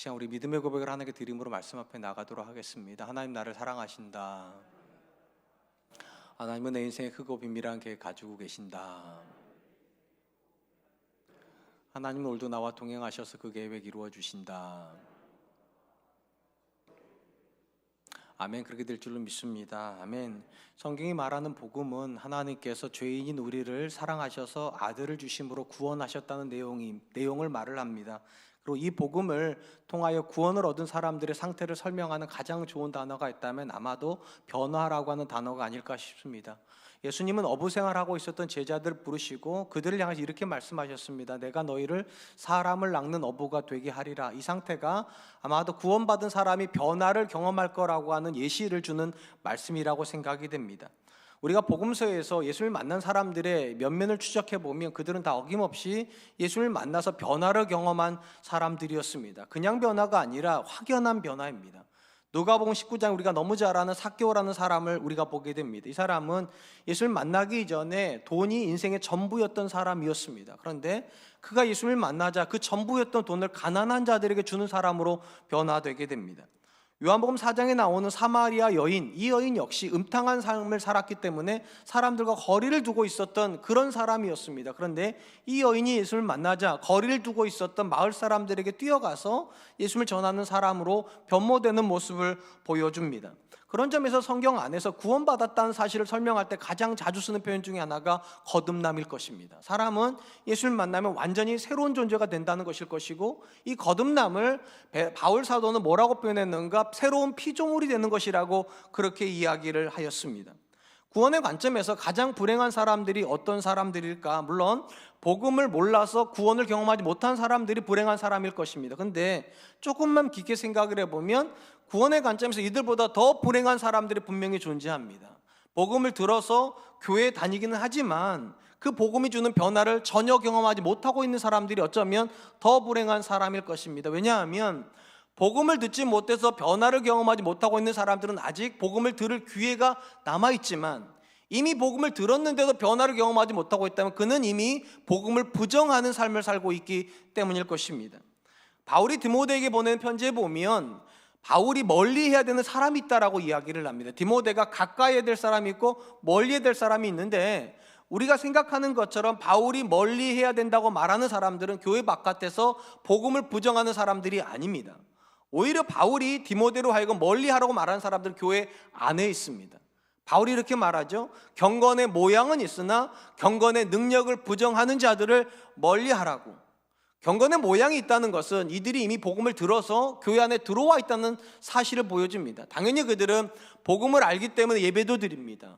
시간 우리 믿음의 고백을 하나님께 드림으로 말씀 앞에 나가도록 하겠습니다. 하나님 나를 사랑하신다. 하나님은 내 인생의 크고 비밀한 계획 가지고 계신다. 하나님은 오늘도 나와 동행하셔서 그 계획 이루어 주신다. 아멘. 그렇게 될 줄로 믿습니다. 아멘. 성경이 말하는 복음은 하나님께서 죄인인 우리를 사랑하셔서 아들을 주심으로 구원하셨다는 내용을 말을 합니다. 그리고 이 복음을 통하여 구원을 얻은 사람들의 상태를 설명하는 가장 좋은 단어가 있다면 아마도 변화라고 하는 단어가 아닐까 싶습니다. 예수님은 어부생활하고 있었던 제자들 부르시고 그들을 향해서 이렇게 말씀하셨습니다. 내가 너희를 사람을 낚는 어부가 되게 하리라. 이 상태가 아마도 구원받은 사람이 변화를 경험할 거라고 하는 예시를 주는 말씀이라고 생각이 됩니다. 우리가 복음서에서 예수를 만난 사람들의 면면을 추적해 보면 그들은 다 어김없이 예수를 만나서 변화를 경험한 사람들이었습니다. 그냥 변화가 아니라 확연한 변화입니다. 누가복음 19장 우리가 너무 잘 아는 삭개오라는 사람을 우리가 보게 됩니다. 이 사람은 예수를 만나기 전에 돈이 인생의 전부였던 사람이었습니다. 그런데 그가 예수를 만나자 그 전부였던 돈을 가난한 자들에게 주는 사람으로 변화되게 됩니다. 요한복음 4장에 나오는 사마리아 여인, 이 여인 역시 음탕한 삶을 살았기 때문에 사람들과 거리를 두고 있었던 그런 사람이었습니다. 그런데 이 여인이 예수를 만나자 거리를 두고 있었던 마을 사람들에게 뛰어가서 예수를 전하는 사람으로 변모되는 모습을 보여줍니다. 그런 점에서 성경 안에서 구원받았다는 사실을 설명할 때 가장 자주 쓰는 표현 중에 하나가 거듭남일 것입니다. 사람은 예수를 만나면 완전히 새로운 존재가 된다는 것일 것이고, 이 거듭남을 바울 사도는 뭐라고 표현했는가? 새로운 피조물이 되는 것이라고 그렇게 이야기를 하였습니다. 구원의 관점에서 가장 불행한 사람들이 어떤 사람들일까? 물론 복음을 몰라서 구원을 경험하지 못한 사람들이 불행한 사람일 것입니다. 그런데 조금만 깊게 생각을 해보면 구원의 관점에서 이들보다 더 불행한 사람들이 분명히 존재합니다. 복음을 들어서 교회에 다니기는 하지만 그 복음이 주는 변화를 전혀 경험하지 못하고 있는 사람들이 어쩌면 더 불행한 사람일 것입니다. 왜냐하면 복음을 듣지 못해서 변화를 경험하지 못하고 있는 사람들은 아직 복음을 들을 기회가 남아있지만, 이미 복음을 들었는데도 변화를 경험하지 못하고 있다면 그는 이미 복음을 부정하는 삶을 살고 있기 때문일 것입니다. 바울이 디모데에게 보낸 편지에 보면 바울이 멀리해야 되는 사람이 있다라고 이야기를 합니다. 디모데가 가까이 해야 될 사람이 있고 멀리 해야 될 사람이 있는데, 우리가 생각하는 것처럼 바울이 멀리해야 된다고 말하는 사람들은 교회 바깥에서 복음을 부정하는 사람들이 아닙니다. 오히려 바울이 디모데로 하여금 멀리하라고 말하는 사람들은 교회 안에 있습니다. 바울이 이렇게 말하죠. 경건의 모양은 있으나 경건의 능력을 부정하는 자들을 멀리하라고. 경건의 모양이 있다는 것은 이들이 이미 복음을 들어서 교회 안에 들어와 있다는 사실을 보여줍니다. 당연히 그들은 복음을 알기 때문에 예배도 드립니다.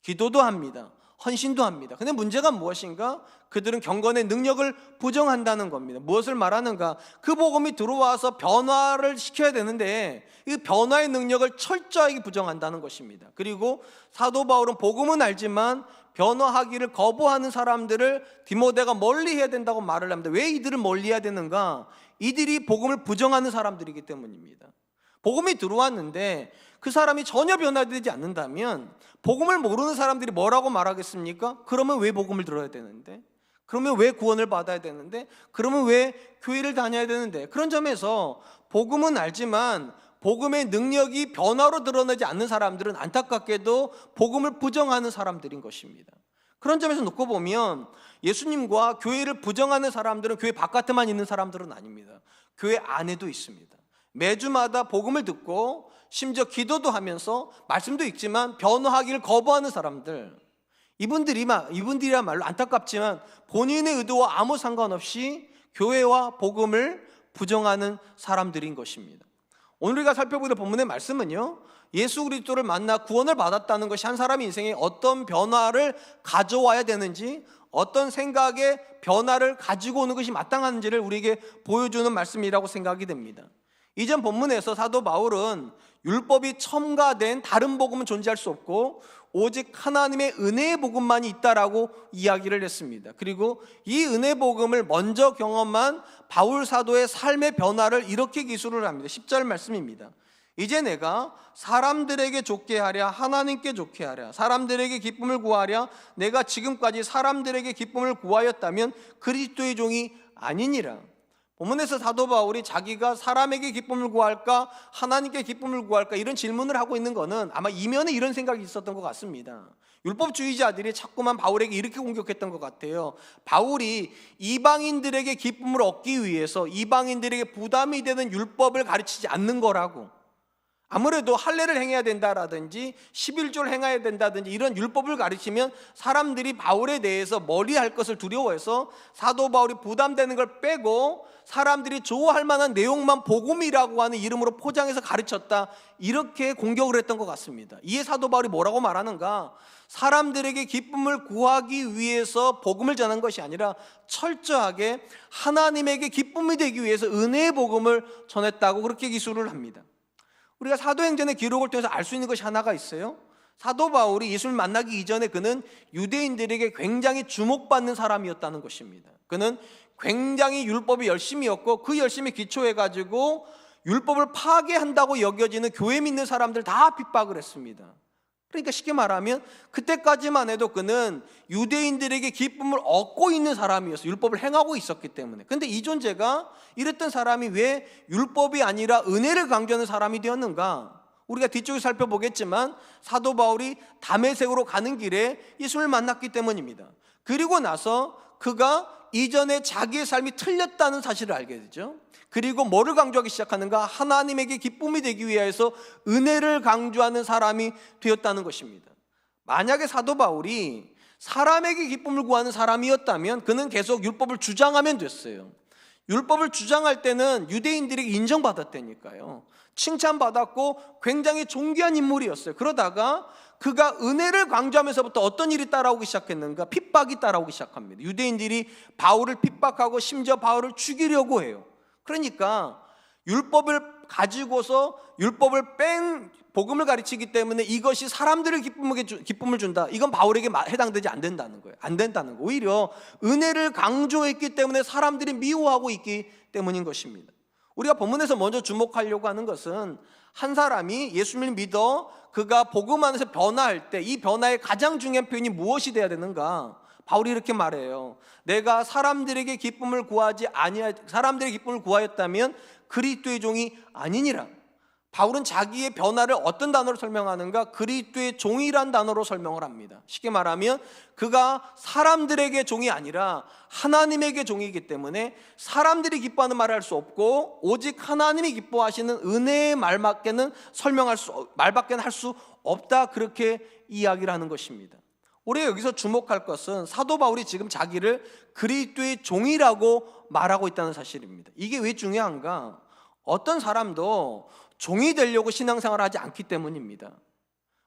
기도도 합니다. 헌신도 합니다. 근데 문제가 무엇인가? 그들은 경건의 능력을 부정한다는 겁니다. 무엇을 말하는가? 그 복음이 들어와서 변화를 시켜야 되는데 이 변화의 능력을 철저하게 부정한다는 것입니다. 그리고 사도 바울은 복음은 알지만 변화하기를 거부하는 사람들을 디모데가 멀리해야 된다고 말을 합니다. 왜 이들을 멀리해야 되는가? 이들이 복음을 부정하는 사람들이기 때문입니다. 복음이 들어왔는데 그 사람이 전혀 변화되지 않는다면 복음을 모르는 사람들이 뭐라고 말하겠습니까? 그러면 왜 복음을 들어야 되는데? 그러면 왜 구원을 받아야 되는데? 그러면 왜 교회를 다녀야 되는데? 그런 점에서 복음은 알지만 복음의 능력이 변화로 드러나지 않는 사람들은 안타깝게도 복음을 부정하는 사람들인 것입니다. 그런 점에서 놓고 보면 예수님과 교회를 부정하는 사람들은 교회 바깥에만 있는 사람들은 아닙니다. 교회 안에도 있습니다. 매주마다 복음을 듣고 심지어 기도도 하면서 말씀도 읽지만 변화하기를 거부하는 사람들, 이분들이야말로 안타깝지만 본인의 의도와 아무 상관없이 교회와 복음을 부정하는 사람들인 것입니다. 오늘 우리가 살펴보는 본문의 말씀은요, 예수 그리스도를 만나 구원을 받았다는 것이 한 사람의 인생에 어떤 변화를 가져와야 되는지, 어떤 생각의 변화를 가지고 오는 것이 마땅한지를 우리에게 보여주는 말씀이라고 생각이 됩니다. 이전 본문에서 사도 바울은 율법이 첨가된 다른 복음은 존재할 수 없고 오직 하나님의 은혜의 복음만이 있다라고 이야기를 했습니다. 그리고 이 은혜 복음을 먼저 경험한 바울 사도의 삶의 변화를 이렇게 기술을 합니다. 10절 말씀입니다. 이제 내가 사람들에게 좋게 하랴 하나님께 좋게 하랴 사람들에게 기쁨을 구하랴 내가 지금까지 사람들에게 기쁨을 구하였다면 그리스도의 종이 아니니라. 본문에서 사도 바울이 자기가 사람에게 기쁨을 구할까 하나님께 기쁨을 구할까 이런 질문을 하고 있는 것은 아마 이면에 이런 생각이 있었던 것 같습니다. 율법주의자들이 자꾸만 바울에게 이렇게 공격했던 것 같아요. 바울이 이방인들에게 기쁨을 얻기 위해서 이방인들에게 부담이 되는 율법을 가르치지 않는 거라고, 아무래도 할례를 행해야 된다라든지 11조를 행해야 된다든지 이런 율법을 가르치면 사람들이 바울에 대해서 멀리할 것을 두려워해서 사도 바울이 부담되는 걸 빼고 사람들이 좋아할 만한 내용만 복음이라고 하는 이름으로 포장해서 가르쳤다, 이렇게 공격을 했던 것 같습니다. 이에 사도 바울이 뭐라고 말하는가? 사람들에게 기쁨을 구하기 위해서 복음을 전한 것이 아니라 철저하게 하나님에게 기쁨이 되기 위해서 은혜의 복음을 전했다고 그렇게 기술을 합니다. 우리가 사도행전의 기록을 통해서 알 수 있는 것이 하나가 있어요. 사도 바울이 예수를 만나기 이전에 그는 유대인들에게 굉장히 주목받는 사람이었다는 것입니다. 그는 굉장히 율법이 열심이었고 그 열심에 기초해가지고 율법을 파괴한다고 여겨지는 교회 믿는 사람들 다 핍박을 했습니다. 그러니까 쉽게 말하면 그때까지만 해도 그는 유대인들에게 기쁨을 얻고 있는 사람이었어요. 율법을 행하고 있었기 때문에. 근데 이 존재가 이랬던 사람이 왜 율법이 아니라 은혜를 강조하는 사람이 되었는가? 우리가 뒤쪽에 살펴보겠지만 사도 바울이 다메섹으로 가는 길에 예수를 만났기 때문입니다. 그리고 나서 그가 이전에 자기의 삶이 틀렸다는 사실을 알게 되죠. 그리고 뭐를 강조하기 시작하는가? 하나님에게 기쁨이 되기 위해서 은혜를 강조하는 사람이 되었다는 것입니다. 만약에 사도 바울이 사람에게 기쁨을 구하는 사람이었다면 그는 계속 율법을 주장하면 됐어요. 율법을 주장할 때는 유대인들에게 인정받았다니까요. 칭찬받았고 굉장히 존귀한 인물이었어요. 그러다가 그가 은혜를 강조하면서부터 어떤 일이 따라오기 시작했는가? 핍박이 따라오기 시작합니다. 유대인들이 바울을 핍박하고 심지어 바울을 죽이려고 해요. 그러니까 율법을 가지고서 율법을 뺀 복음을 가르치기 때문에 이것이 사람들을 기쁨을 준다, 이건 바울에게 해당되지 않는다는 거예요. 안 된다는 거. 오히려 은혜를 강조했기 때문에 사람들이 미워하고 있기 때문인 것입니다. 우리가 본문에서 먼저 주목하려고 하는 것은 한 사람이 예수님을 믿어 그가 복음 안에서 변화할 때 이 변화의 가장 중요한 표현이 무엇이 돼야 되는가? 바울이 이렇게 말해요. 내가 사람들에게 기쁨을 구하였다면 그리스도의 종이 아니니라. 바울은 자기의 변화를 어떤 단어로 설명하는가? 그리스도의 종이란 단어로 설명을 합니다. 쉽게 말하면 그가 사람들에게 종이 아니라 하나님에게 종이기 때문에 사람들이 기뻐하는 말을 할 수 없고 오직 하나님이 기뻐하시는 은혜의 말밖에는 할 수 없다, 그렇게 이야기를 하는 것입니다. 우리가 여기서 주목할 것은 사도 바울이 지금 자기를 그리스도의 종이라고 말하고 있다는 사실입니다. 이게 왜 중요한가? 어떤 사람도 종이 되려고 신앙생활을 하지 않기 때문입니다.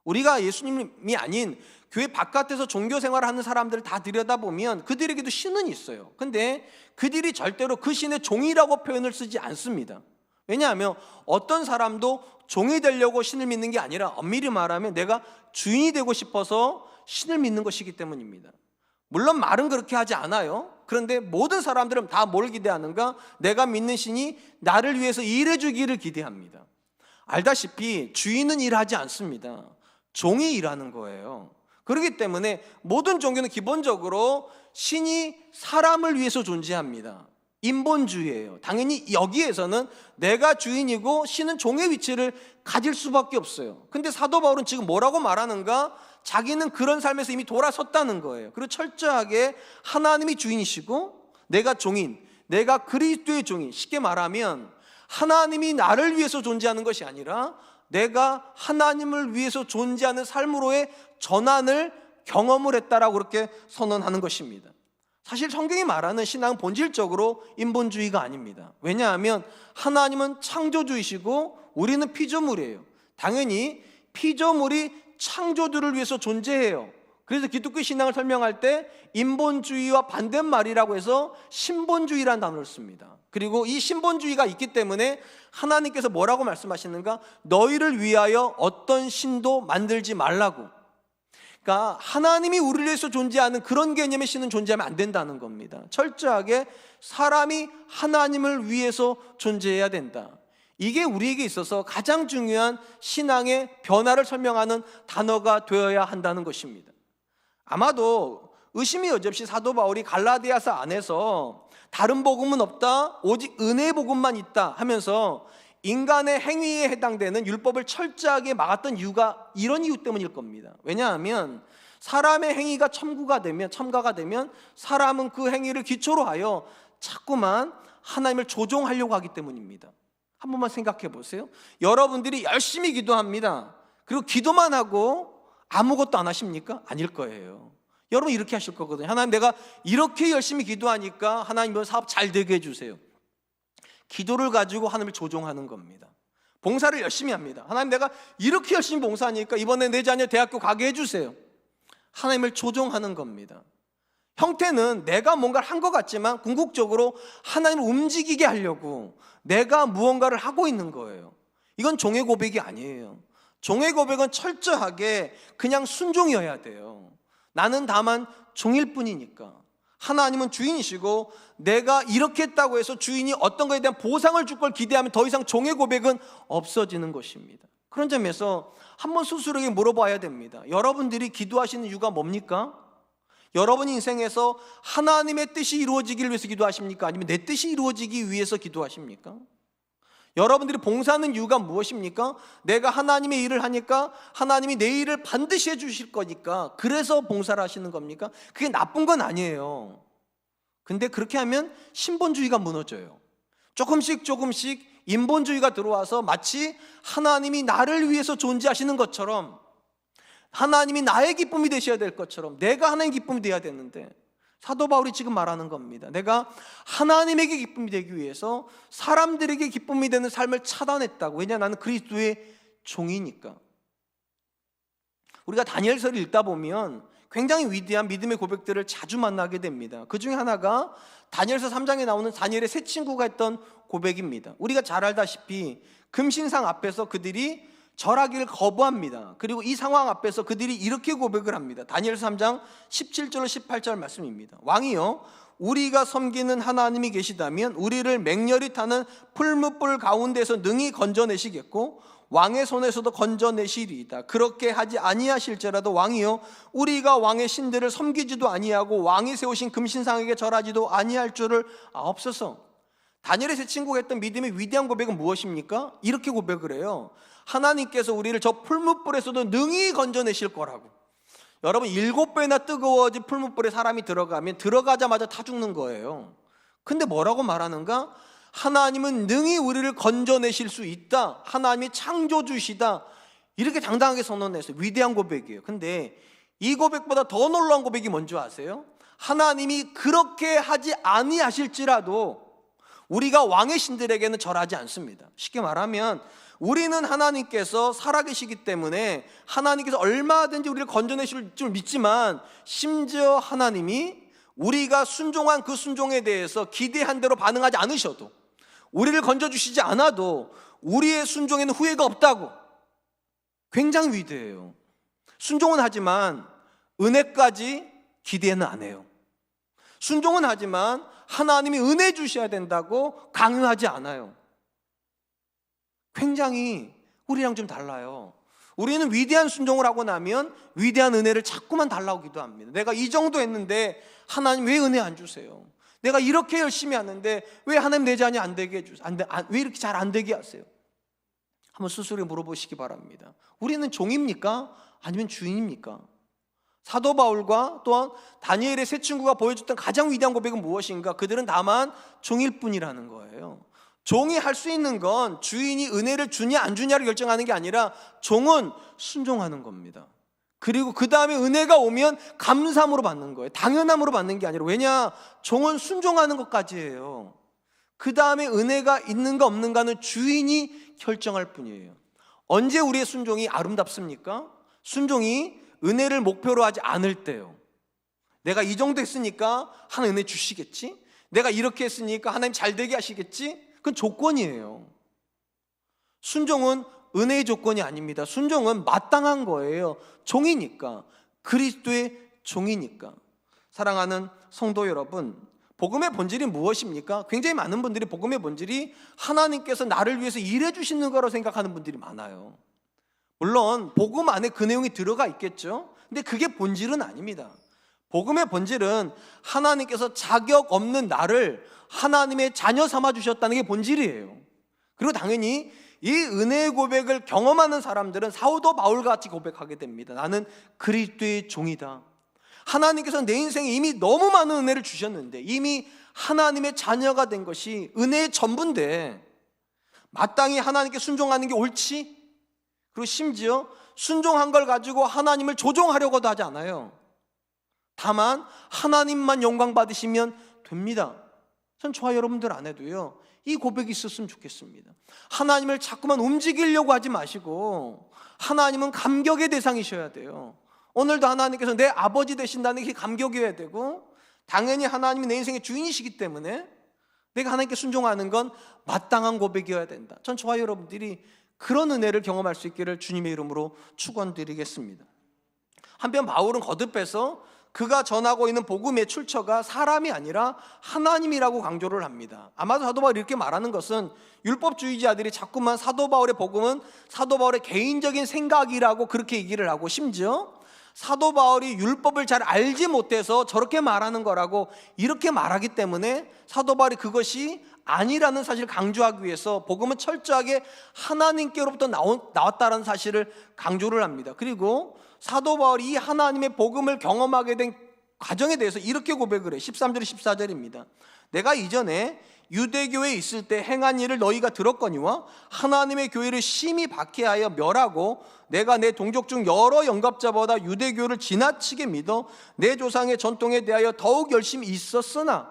우리가 예수님이 아닌 교회 바깥에서 종교생활을 하는 사람들을 다 들여다보면 그들에게도 신은 있어요. 근데 그들이 절대로 그 신의 종이라고 표현을 쓰지 않습니다. 왜냐하면 어떤 사람도 종이 되려고 신을 믿는 게 아니라 엄밀히 말하면 내가 주인이 되고 싶어서 신을 믿는 것이기 때문입니다. 물론 말은 그렇게 하지 않아요. 그런데 모든 사람들은 다 뭘 기대하는가? 내가 믿는 신이 나를 위해서 일해 주기를 기대합니다. 알다시피 주인은 일하지 않습니다. 종이 일하는 거예요. 그렇기 때문에 모든 종교는 기본적으로 신이 사람을 위해서 존재합니다. 인본주의예요. 당연히 여기에서는 내가 주인이고 신은 종의 위치를 가질 수밖에 없어요. 근데 사도 바울은 지금 뭐라고 말하는가? 자기는 그런 삶에서 이미 돌아섰다는 거예요. 그리고 철저하게 하나님이 주인이시고 내가 종인, 내가 그리스도의 종인, 쉽게 말하면 하나님이 나를 위해서 존재하는 것이 아니라 내가 하나님을 위해서 존재하는 삶으로의 전환을 경험을 했다라고 그렇게 선언하는 것입니다. 사실 성경이 말하는 신앙은 본질적으로 인본주의가 아닙니다. 왜냐하면 하나님은 창조주이시고 우리는 피조물이에요. 당연히 피조물이 창조주를 위해서 존재해요. 그래서 기독교 신앙을 설명할 때 인본주의와 반대말이라고 해서 신본주의라는 단어를 씁니다. 그리고 이 신본주의가 있기 때문에 하나님께서 뭐라고 말씀하시는가? 너희를 위하여 어떤 신도 만들지 말라고. 그러니까 하나님이 우리를 위해서 존재하는 그런 개념의 신은 존재하면 안 된다는 겁니다. 철저하게 사람이 하나님을 위해서 존재해야 된다. 이게 우리에게 있어서 가장 중요한 신앙의 변화를 설명하는 단어가 되어야 한다는 것입니다. 아마도 의심이 여지없이 사도 바울이 갈라디아서 안에서 다른 복음은 없다, 오직 은혜의 복음만 있다 하면서 인간의 행위에 해당되는 율법을 철저하게 막았던 이유가 이런 이유 때문일 겁니다. 왜냐하면 사람의 행위가 첨가가 되면 사람은 그 행위를 기초로 하여 자꾸만 하나님을 조종하려고 하기 때문입니다. 한 번만 생각해 보세요. 여러분들이 열심히 기도합니다. 그리고 기도만 하고 아무것도 안 하십니까? 아닐 거예요. 여러분 이렇게 하실 거거든요. 하나님, 내가 이렇게 열심히 기도하니까 하나님 이번 사업 잘 되게 해주세요. 기도를 가지고 하나님을 조종하는 겁니다. 봉사를 열심히 합니다. 하나님, 내가 이렇게 열심히 봉사하니까 이번에 내 자녀 대학교 가게 해주세요. 하나님을 조종하는 겁니다. 형태는 내가 뭔가를 한 것 같지만 궁극적으로 하나님을 움직이게 하려고 내가 무언가를 하고 있는 거예요. 이건 종의 고백이 아니에요. 종의 고백은 철저하게 그냥 순종이어야 돼요. 나는 다만 종일 뿐이니까. 하나님은 주인이시고 내가 이렇게 했다고 해서 주인이 어떤 것에 대한 보상을 줄 걸 기대하면 더 이상 종의 고백은 없어지는 것입니다. 그런 점에서 한번 스스로에게 물어봐야 됩니다. 여러분들이 기도하시는 이유가 뭡니까? 여러분 인생에서 하나님의 뜻이 이루어지기를 위해서 기도하십니까? 아니면 내 뜻이 이루어지기 위해서 기도하십니까? 여러분들이 봉사하는 이유가 무엇입니까? 내가 하나님의 일을 하니까 하나님이 내 일을 반드시 해주실 거니까 그래서 봉사를 하시는 겁니까? 그게 나쁜 건 아니에요. 근데 그렇게 하면 신본주의가 무너져요. 조금씩 인본주의가 들어와서 마치 하나님이 나를 위해서 존재하시는 것처럼, 하나님이 나의 기쁨이 되셔야 될 것처럼 내가 하나님의 기쁨이 되어야 되는데, 사도 바울이 지금 말하는 겁니다. 내가 하나님에게 기쁨이 되기 위해서 사람들에게 기쁨이 되는 삶을 차단했다고. 왜냐, 나는 그리스도의 종이니까. 우리가 다니엘서를 읽다 보면 굉장히 위대한 믿음의 고백들을 자주 만나게 됩니다. 그 중에 하나가 다니엘서 3장에 나오는 다니엘의 세 친구가 했던 고백입니다. 우리가 잘 알다시피 금신상 앞에서 그들이 절하기를 거부합니다. 그리고 이 상황 앞에서 그들이 이렇게 고백을 합니다. 다니엘서 3장 17절로 18절 말씀입니다. 왕이여, 우리가 섬기는 하나님이 계시다면 우리를 맹렬히 타는 풀무불 가운데서 능히 건져내시겠고 왕의 손에서도 건져내시리이다. 그렇게 하지 아니하실지라도 왕이여, 우리가 왕의 신들을 섬기지도 아니하고 왕이 세우신 금신상에게 절하지도 아니할 줄을 아옵소서. 다니엘의 세 친구가 했던 믿음의 위대한 고백은 무엇입니까? 이렇게 고백을 해요. 하나님께서 우리를 저 풀무불에서도 능히 건져내실 거라고. 여러분, 7배나 뜨거워진 풀무불에 사람이 들어가면 들어가자마자 타 죽는 거예요. 근데 뭐라고 말하는가? 하나님은 능히 우리를 건져내실 수 있다. 하나님이 창조주시다. 이렇게 당당하게 선언했어요. 위대한 고백이에요. 근데 이 고백보다 더 놀라운 고백이 뭔지 아세요? 하나님이 그렇게 하지 아니하실지라도 우리가 왕의 신들에게는 절하지 않습니다. 쉽게 말하면 우리는 하나님께서 살아계시기 때문에 하나님께서 얼마든지 우리를 건져내실 줄 믿지만, 심지어 하나님이 우리가 순종한 그 순종에 대해서 기대한 대로 반응하지 않으셔도, 우리를 건져주시지 않아도 우리의 순종에는 후회가 없다고. 굉장히 위대해요. 순종은 하지만 은혜까지 기대는 안 해요. 순종은 하지만 하나님이 은혜 주셔야 된다고 강요하지 않아요. 굉장히 우리랑 좀 달라요. 우리는 위대한 순종을 하고 나면 위대한 은혜를 자꾸만 달라고 기도합니다. 내가 이 정도 했는데 하나님 왜 은혜 안 주세요? 내가 이렇게 열심히 하는데 왜 하나님 내 자녀 안 되게 해주세요? 왜 이렇게 잘 안 되게 하세요? 한번 스스로 물어보시기 바랍니다. 우리는 종입니까? 아니면 주인입니까? 사도 바울과 또한 다니엘의 세 친구가 보여줬던 가장 위대한 고백은 무엇인가? 그들은 다만 종일 뿐이라는 거예요. 종이 할 수 있는 건 주인이 은혜를 주냐 안 주냐를 결정하는 게 아니라 종은 순종하는 겁니다. 그리고 그 다음에 은혜가 오면 감사함으로 받는 거예요. 당연함으로 받는 게 아니라. 왜냐? 종은 순종하는 것까지예요. 그 다음에 은혜가 있는가 없는가는 주인이 결정할 뿐이에요. 언제 우리의 순종이 아름답습니까? 순종이 은혜를 목표로 하지 않을 때요. 내가 이 정도 했으니까 하나님 은혜 주시겠지? 내가 이렇게 했으니까 하나님 잘 되게 하시겠지? 그건 조건이에요. 순종은 은혜의 조건이 아닙니다. 순종은 마땅한 거예요. 종이니까, 그리스도의 종이니까. 사랑하는 성도 여러분, 복음의 본질이 무엇입니까? 굉장히 많은 분들이 복음의 본질이 하나님께서 나를 위해서 일해 주시는 거라고 생각하는 분들이 많아요. 물론 복음 안에 그 내용이 들어가 있겠죠. 근데 그게 본질은 아닙니다. 복음의 본질은 하나님께서 자격 없는 나를 하나님의 자녀 삼아 주셨다는 게 본질이에요. 그리고 당연히 이 은혜의 고백을 경험하는 사람들은 사도 바울같이 고백하게 됩니다. 나는 그리스도의 종이다. 하나님께서 내 인생에 이미 너무 많은 은혜를 주셨는데, 이미 하나님의 자녀가 된 것이 은혜의 전부인데 마땅히 하나님께 순종하는 게 옳지? 그리고 심지어 순종한 걸 가지고 하나님을 조종하려고도 하지 않아요. 다만 하나님만 영광 받으시면 됩니다. 전 저와 여러분들 안에도요, 이 고백이 있었으면 좋겠습니다. 하나님을 자꾸만 움직이려고 하지 마시고 하나님은 감격의 대상이셔야 돼요. 오늘도 하나님께서 내 아버지 되신다는 게 감격이어야 되고, 당연히 하나님이 내 인생의 주인이시기 때문에 내가 하나님께 순종하는 건 마땅한 고백이어야 된다. 전 저와 여러분들이 그런 은혜를 경험할 수 있기를 주님의 이름으로 축원드리겠습니다. 한편 바울은 거듭해서 그가 전하고 있는 복음의 출처가 사람이 아니라 하나님이라고 강조를 합니다. 아마도 사도 바울이 이렇게 말하는 것은 율법주의자들이 자꾸만 사도 바울의 복음은 사도 바울의 개인적인 생각이라고 그렇게 얘기를 하고, 심지어 사도 바울이 율법을 잘 알지 못해서 저렇게 말하는 거라고 이렇게 말하기 때문에 사도 바울이 그것이 아니라는 사실을 강조하기 위해서 복음은 철저하게 하나님께로부터 나왔다는 사실을 강조를 합니다. 그리고 사도 바울이 이 하나님의 복음을 경험하게 된 과정에 대해서 이렇게 고백을 해. 13절 14절입니다. 내가 이전에 유대교에 있을 때 행한 일을 너희가 들었거니와 하나님의 교회를 심히 박해하여 멸하고 내가 내 동족 중 여러 영갑자보다 유대교를 지나치게 믿어 내 조상의 전통에 대하여 더욱 열심히 있었으나,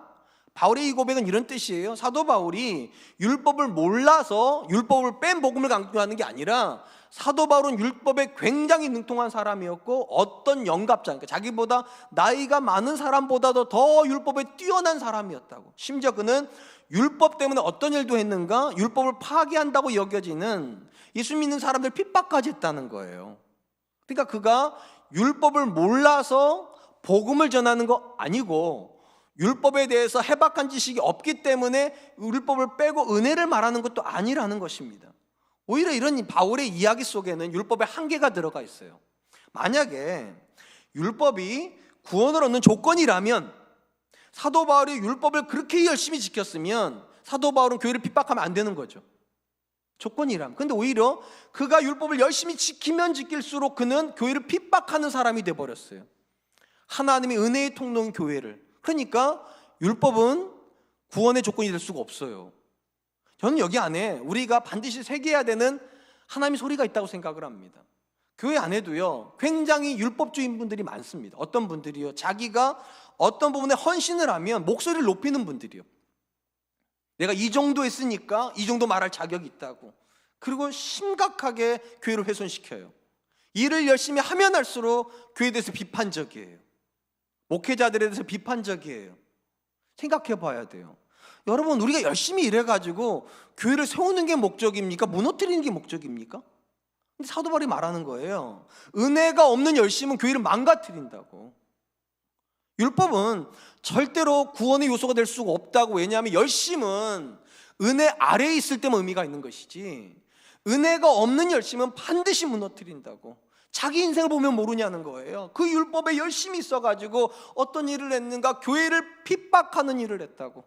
바울의 이 고백은 이런 뜻이에요. 사도 바울이 율법을 몰라서 율법을 뺀 복음을 강조하는 게 아니라, 사도 바울은 율법에 굉장히 능통한 사람이었고 어떤 영갑자, 그러니까 자기보다 나이가 많은 사람보다도 더 율법에 뛰어난 사람이었다고. 심지어 그는 율법 때문에 어떤 일도 했는가, 율법을 파괴한다고 여겨지는 예수 믿는 사람들 핍박까지 했다는 거예요. 그러니까 그가 율법을 몰라서 복음을 전하는 거 아니고, 율법에 대해서 해박한 지식이 없기 때문에 율법을 빼고 은혜를 말하는 것도 아니라는 것입니다. 오히려 이런 바울의 이야기 속에는 율법의 한계가 들어가 있어요. 만약에 율법이 구원을 얻는 조건이라면, 사도 바울이 율법을 그렇게 열심히 지켰으면 사도 바울은 교회를 핍박하면 안 되는 거죠. 조건이라면. 근데 오히려 그가 율법을 열심히 지키면 지킬수록 그는 교회를 핍박하는 사람이 돼버렸어요. 하나님의 은혜의 통로인 교회를. 그러니까 율법은 구원의 조건이 될 수가 없어요. 저는 여기 안에 우리가 반드시 새겨야 되는 하나님의 소리가 있다고 생각을 합니다. 교회 안에도요, 굉장히 율법주의인 분들이 많습니다. 어떤 분들이요, 자기가 어떤 부분에 헌신을 하면 목소리를 높이는 분들이요, 내가 이 정도 했으니까 이 정도 말할 자격이 있다고. 그리고 심각하게 교회를 훼손시켜요. 일을 열심히 하면 할수록 교회에 대해서 비판적이에요. 목회자들에 대해서 비판적이에요. 생각해 봐야 돼요. 여러분, 우리가 열심히 일해가지고 교회를 세우는 게 목적입니까? 무너뜨리는 게 목적입니까? 근데 사도 바울이 말하는 거예요. 은혜가 없는 열심은 교회를 망가뜨린다고. 율법은 절대로 구원의 요소가 될 수가 없다고. 왜냐하면 열심은 은혜 아래에 있을 때만 의미가 있는 것이지, 은혜가 없는 열심은 반드시 무너뜨린다고. 자기 인생을 보면 모르냐는 거예요. 그 율법에 열심히 있어가지고 어떤 일을 했는가, 교회를 핍박하는 일을 했다고.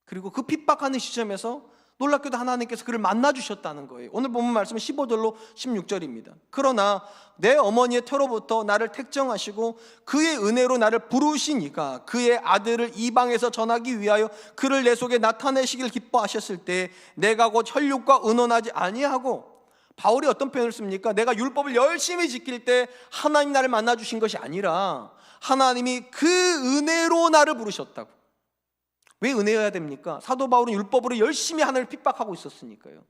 그리고 그 핍박하는 시점에서 놀랍게도 하나님께서 그를 만나주셨다는 거예요. 오늘 본문 말씀은 15절로 16절입니다. 그러나 내 어머니의 태로부터 나를 택정하시고 그의 은혜로 나를 부르시니까 그의 아들을 이방에서 전하기 위하여 그를 내 속에 나타내시길 기뻐하셨을 때 내가 곧 혈육과 의논하지 아니하고. 바울이 어떤 표현을 씁니까? 내가 율법을 열심히 지킬 때 하나님 나를 만나주신 것이 아니라 하나님이 그 은혜로 나를 부르셨다고. 왜 은혜여야 됩니까? 사도 바울은 율법으로 열심히 하나님을 핍박하고 있었으니까요.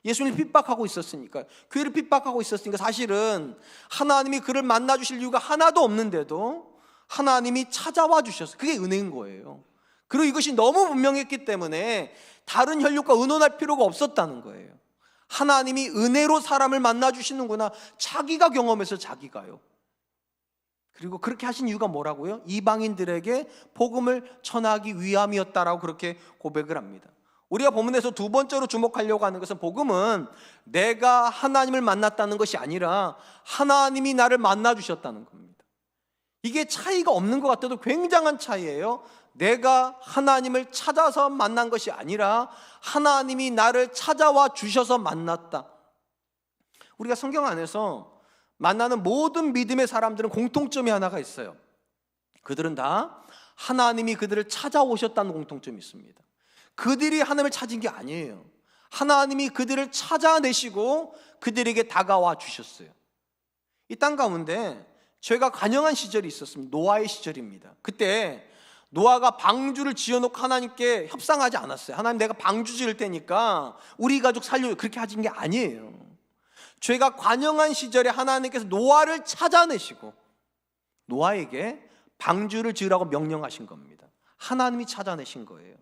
예수님을 핍박하고 있었으니까요. 교회를 핍박하고 있었으니까 사실은 하나님이 그를 만나주실 이유가 하나도 없는데도 하나님이 찾아와 주셨어요. 그게 은혜인 거예요. 그리고 이것이 너무 분명했기 때문에 다른 혈육과 의논할 필요가 없었다는 거예요. 하나님이 은혜로 사람을 만나주시는구나, 자기가 경험해서 자기가요. 그리고 그렇게 하신 이유가 뭐라고요? 이방인들에게 복음을 전하기 위함이었다라고 그렇게 고백을 합니다. 우리가 본문에서 두 번째로 주목하려고 하는 것은, 복음은 내가 하나님을 만났다는 것이 아니라 하나님이 나를 만나주셨다는 겁니다. 이게 차이가 없는 것 같아도 굉장한 차이예요. 내가 하나님을 찾아서 만난 것이 아니라 하나님이 나를 찾아와 주셔서 만났다. 우리가 성경 안에서 만나는 모든 믿음의 사람들은 공통점이 하나가 있어요. 그들은 다 하나님이 그들을 찾아오셨다는 공통점이 있습니다. 그들이 하나님을 찾은 게 아니에요. 하나님이 그들을 찾아내시고 그들에게 다가와 주셨어요. 이 땅 가운데 죄가 관영한 시절이 있었습니다. 노아의 시절입니다. 그때 노아가 방주를 지어놓고 하나님께 협상하지 않았어요. 하나님, 내가 방주 지을 테니까 우리 가족 살려요. 그렇게 하신 게 아니에요. 죄가 관영한 시절에 하나님께서 노아를 찾아내시고 노아에게 방주를 지으라고 명령하신 겁니다. 하나님이 찾아내신 거예요.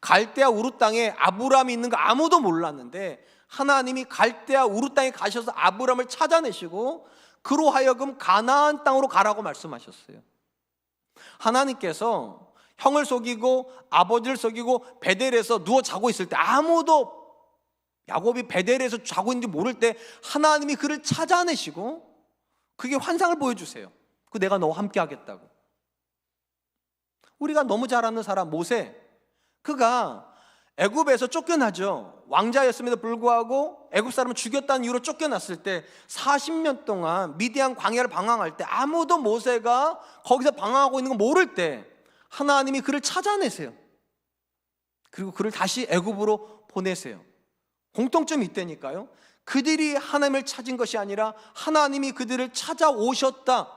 갈대아 우르 땅에 아브라함이 있는 거 아무도 몰랐는데 하나님이 갈대아 우르 땅에 가셔서 아브라함을 찾아내시고 그로 하여금 가나안 땅으로 가라고 말씀하셨어요. 하나님께서 형을 속이고 아버지를 속이고 베델에서 누워 자고 있을 때 아무도 야곱이 베델에서 자고 있는지 모를 때 하나님이 그를 찾아내시고 그게 환상을 보여주세요. 그 내가 너와 함께 하겠다고. 우리가 너무 잘 아는 사람 모세, 그가 애굽에서 쫓겨나죠. 왕자였음에도 불구하고 애굽 사람을 죽였다는 이유로 쫓겨났을 때 40년 동안 미디안 광야를 방황할 때 아무도 모세가 거기서 방황하고 있는 거 모를 때 하나님이 그를 찾아내세요. 그리고 그를 다시 애굽으로 보내세요. 공통점이 있다니까요. 그들이 하나님을 찾은 것이 아니라 하나님이 그들을 찾아오셨다.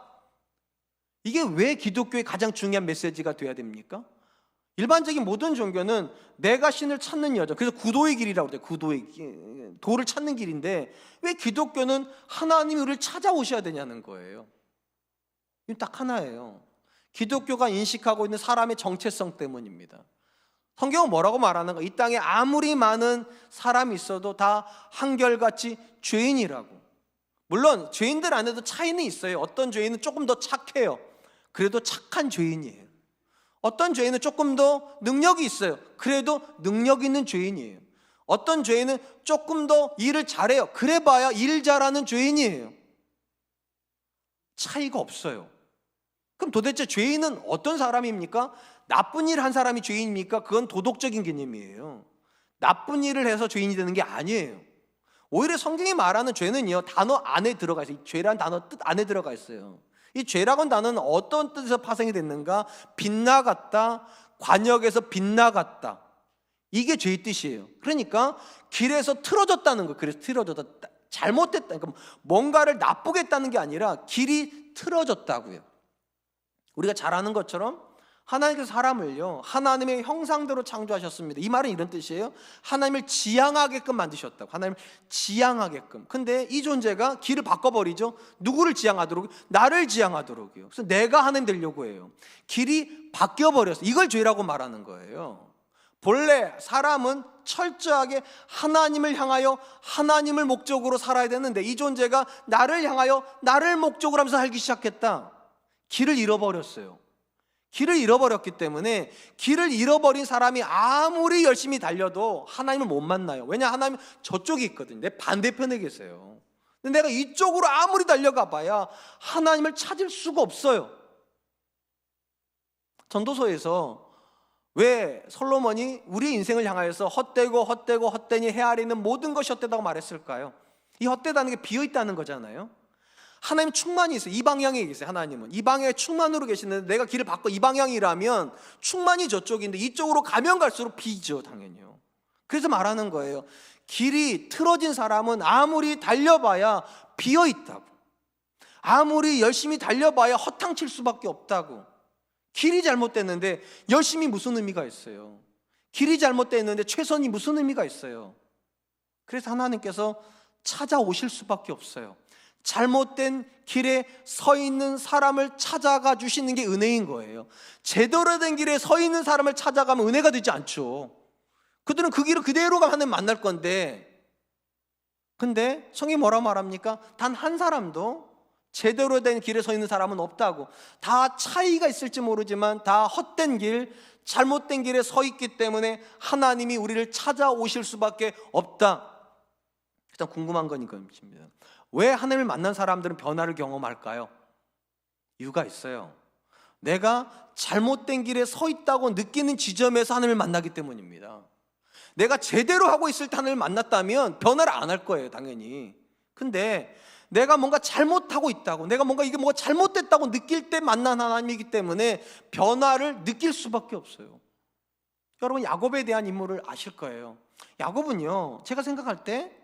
이게 왜 기독교의 가장 중요한 메시지가 돼야 됩니까? 일반적인 모든 종교는 내가 신을 찾는 여정, 그래서 구도의 길이라고 그래요. 구도의 길, 도를 찾는 길인데 왜 기독교는 하나님이 우리를 찾아오셔야 되냐는 거예요. 이건 딱 하나예요. 기독교가 인식하고 있는 사람의 정체성 때문입니다. 성경은 뭐라고 말하는가? 이 땅에 아무리 많은 사람이 있어도 다 한결같이 죄인이라고. 물론 죄인들 안에도 차이는 있어요. 어떤 죄인은 조금 더 착해요. 그래도 착한 죄인이에요. 어떤 죄인은 조금 더 능력이 있어요. 그래도 능력 있는 죄인이에요. 어떤 죄인은 조금 더 일을 잘해요. 그래봐야 일 잘하는 죄인이에요. 차이가 없어요. 그럼 도대체 죄인은 어떤 사람입니까? 나쁜 일을 한 사람이 죄인입니까? 그건 도덕적인 개념이에요. 나쁜 일을 해서 죄인이 되는 게 아니에요. 오히려 성경이 말하는 죄는요, 단어 안에 들어가 있어요. 죄라는 단어 뜻 안에 들어가 있어요. 이 죄라는 단어는 어떤 뜻에서 파생이 됐는가? 빗나갔다, 관역에서 빗나갔다. 이게 죄의 뜻이에요. 그러니까 길에서 틀어졌다는 거예요. 그래서 틀어졌다, 잘못됐다. 그러니까 뭔가를 나쁘게 했다는 게 아니라 길이 틀어졌다고요. 우리가 잘 아는 것처럼 하나님께서 사람을요, 하나님의 형상대로 창조하셨습니다. 이 말은 이런 뜻이에요. 하나님을 지향하게끔 만드셨다고. 하나님을 지향하게끔. 근데 이 존재가 길을 바꿔버리죠. 누구를 지향하도록? 나를 지향하도록이요. 그래서 내가 하나님 되려고 해요. 길이 바뀌어버렸어. 이걸 죄라고 말하는 거예요. 본래 사람은 철저하게 하나님을 향하여 하나님을 목적으로 살아야 되는데 이 존재가 나를 향하여 나를 목적으로 하면서 살기 시작했다. 길을 잃어버렸어요. 길을 잃어버렸기 때문에 길을 잃어버린 사람이 아무리 열심히 달려도 하나님을 못 만나요. 왜냐? 하나님은 저쪽에 있거든요. 내 반대편에 계세요. 근데 내가 이쪽으로 아무리 달려가 봐야 하나님을 찾을 수가 없어요. 전도서에서 왜 솔로몬이 우리 인생을 향하여서 헛되니 헤아리는 모든 것이 헛되다고 말했을까요? 이 헛되다는 게 비어있다는 거잖아요. 하나님 충만이 있어요. 이 방향에 계세요. 하나님은 이 방향에 충만으로 계시는데 내가 길을 바꿔 이 방향이라면 충만이 저쪽인데 이쪽으로 가면 갈수록 비죠. 당연히요. 그래서 말하는 거예요. 길이 틀어진 사람은 아무리 달려봐야 비어있다고, 아무리 열심히 달려봐야 허탕칠 수밖에 없다고. 길이 잘못됐는데 열심히 무슨 의미가 있어요? 길이 잘못됐는데 최선이 무슨 의미가 있어요? 그래서 하나님께서 찾아오실 수밖에 없어요. 잘못된 길에 서 있는 사람을 찾아가 주시는 게 은혜인 거예요. 제대로 된 길에 서 있는 사람을 찾아가면 은혜가 되지 않죠. 그들은 그 길을 그대로 가면 하나님 만날 건데, 근데 성경이 뭐라고 말합니까? 단 한 사람도 제대로 된 길에 서 있는 사람은 없다고. 다 차이가 있을지 모르지만 다 헛된 길, 잘못된 길에 서 있기 때문에 하나님이 우리를 찾아오실 수밖에 없다. 일단 궁금한 건 이겁니다. 왜 하나님을 만난 사람들은 변화를 경험할까요? 이유가 있어요. 내가 잘못된 길에 서 있다고 느끼는 지점에서 하나님을 만나기 때문입니다. 내가 제대로 하고 있을 때 하나님을 만났다면 변화를 안 할 거예요, 당연히. 근데 내가 뭔가 잘못하고 있다고, 내가 뭔가 이게 뭐가 잘못됐다고 느낄 때 만난 하나님이기 때문에 변화를 느낄 수밖에 없어요. 여러분, 야곱에 대한 인물을 아실 거예요. 야곱은요, 제가 생각할 때